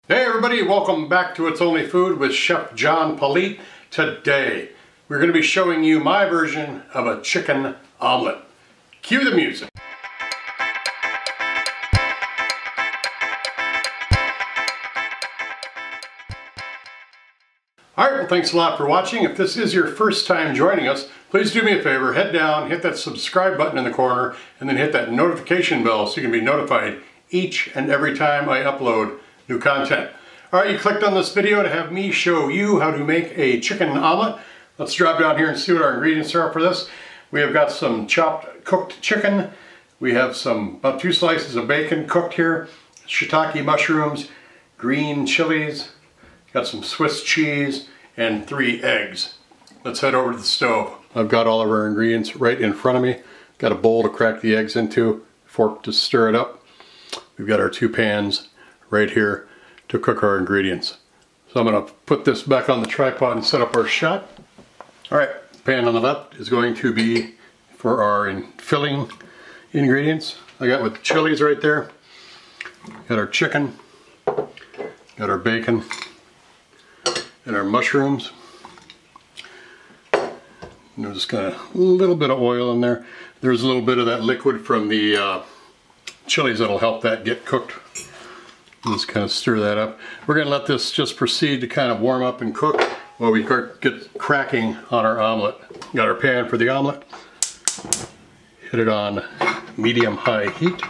Hey everybody, welcome back to It's Only Food with Chef John Politte. Today, we're going to be showing you my version of a chicken omelet. Cue the music. Alright, well thanks a lot for watching. If this is your first time joining us, please do me a favor, head down, hit that subscribe button in the corner, and then hit that notification bell so you can be notified each and every time I upload new content. Alright, you clicked on this video to have me show you how to make a chicken omelet. Let's drop down here and see what our ingredients are for this. We have got some chopped cooked chicken. We have about 2 slices of bacon cooked here, shiitake mushrooms, green chilies, got some Swiss cheese, and 3 eggs. Let's head over to the stove. I've got all of our ingredients right in front of me. Got a bowl to crack the eggs into, fork to stir it up. We've got our 2 pans right here to cook our ingredients. So I'm going to put this back on the tripod and set up our shot. Alright, the pan on the left is going to be for our filling ingredients. I got with the chilies right there. Got our chicken, got our bacon, and our mushrooms. And there's got a little bit of oil in there. There's a little bit of that liquid from the chilies that'll help that get cooked. Let's kind of stir that up. We're going to let this just proceed to kind of warm up and cook while we get cracking on our omelet. Got our pan for the omelet. Hit it on medium-high heat.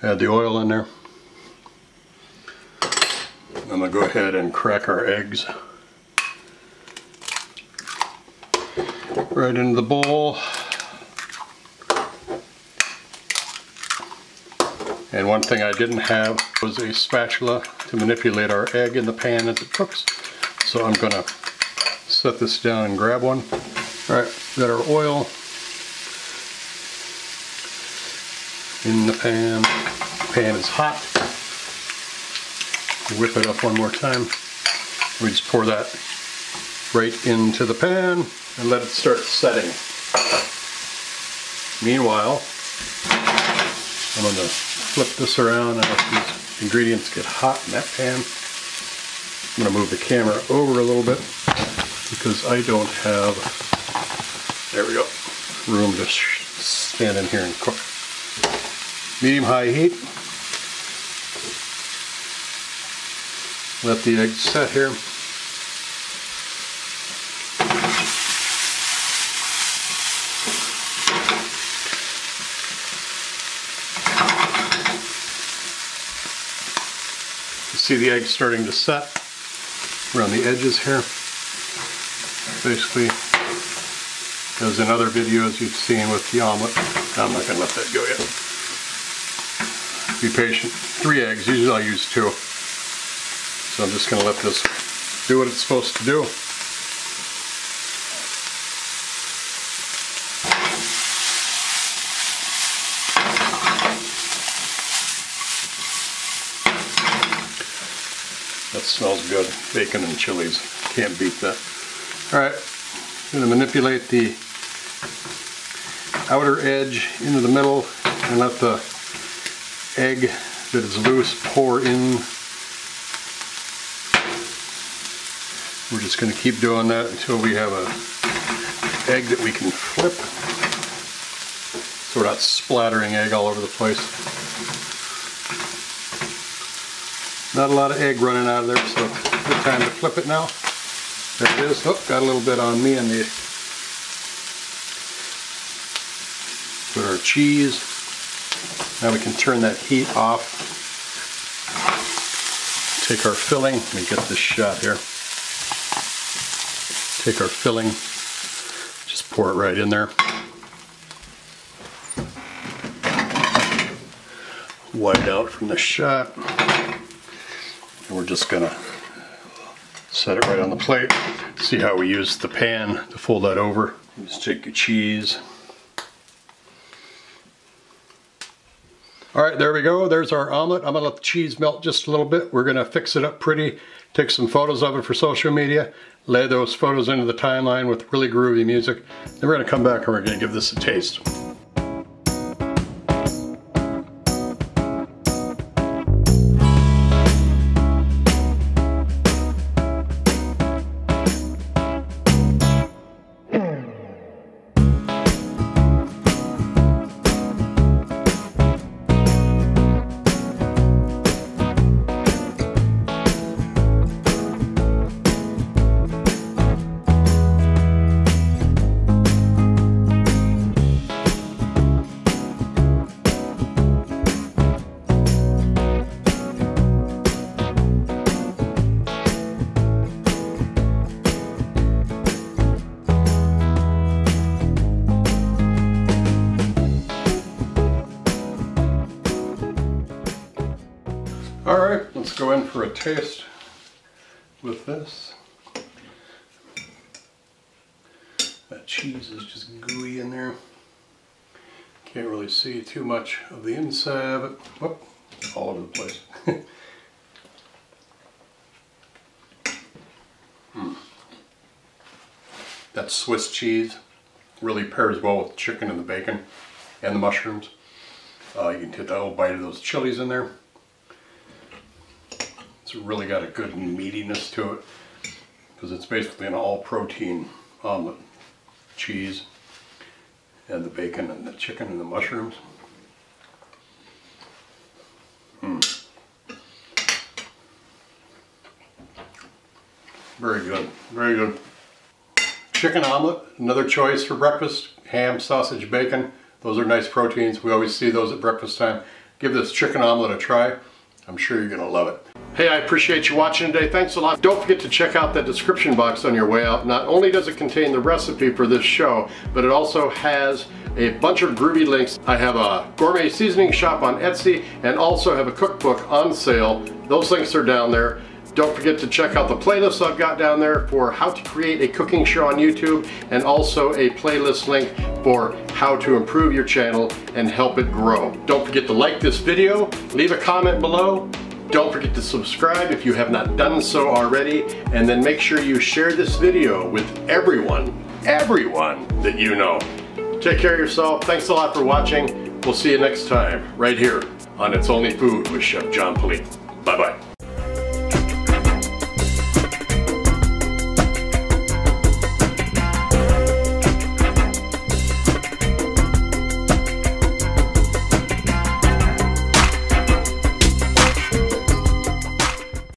Add the oil in there. I'm going to go ahead and crack our eggs right into the bowl. And one thing I didn't have was a spatula to manipulate our egg in the pan as it cooks. So I'm going to set this down and grab one. Alright, got our oil in the pan. The pan is hot. Whip it up one more time. We just pour that right into the pan and let it start setting. Meanwhile, I'm going to flip this around, and as these ingredients get hot in that pan, I'm going to move the camera over a little bit because I don't have, there we go, room to stand in here and cook. Medium-high heat. Let the eggs set here. See the eggs starting to set around the edges here. Basically, as in other videos you've seen with the omelet. I'm not going to let that go yet. Be patient. 3 eggs, usually I use 2. So I'm just going to let this do what it's supposed to do. That smells good. Bacon and chilies. Can't beat that. Alright, I'm going to manipulate the outer edge into the middle and let the egg that is loose pour in. We're just going to keep doing that until we have an egg that we can flip. So we're not splattering egg all over the place. Not a lot of egg running out of there, so good time to flip it now. There it is. Oh, got a little bit on me and the put our cheese. Now we can turn that heat off. Take our filling. Let me get this shot here. Take our filling. Just pour it right in there. White out from the shot. And we're just going to set it right on the plate. See how we use the pan to fold that over. Just take your cheese. Alright, there we go. There's our omelet. I'm going to let the cheese melt just a little bit. We're going to fix it up pretty. Take some photos of it for social media. Lay those photos into the timeline with really groovy music. Then we're going to come back and we're going to give this a taste. Alright, let's go in for a taste with this. That cheese is just gooey in there. Can't really see too much of the inside of it. Whoop, all over the place. That Swiss cheese really pairs well with the chicken and the bacon and the mushrooms. You can get that little bite of those chilies in there. It's really got a good meatiness to it because it's basically an all-protein omelet. Cheese and the bacon and the chicken and the mushrooms. Very good, very good. Chicken omelet, another choice for breakfast. Ham, sausage, bacon. Those are nice proteins. We always see those at breakfast time. Give this chicken omelet a try. I'm sure you're going to love it. Hey, I appreciate you watching today. Thanks a lot. Don't forget to check out that description box on your way out. Not only does it contain the recipe for this show, but it also has a bunch of groovy links. I have a gourmet seasoning shop on Etsy and also have a cookbook on sale. Those links are down there. Don't forget to check out the playlists I've got down there for how to create a cooking show on YouTube, and also a playlist link for how to improve your channel and help it grow. Don't forget to like this video, leave a comment below. Don't forget to subscribe if you have not done so already, and then make sure you share this video with everyone that you know. Take care of yourself. Thanks a lot for watching. We'll see you next time right here on It's Only Food with Chef John Politte. Bye-bye.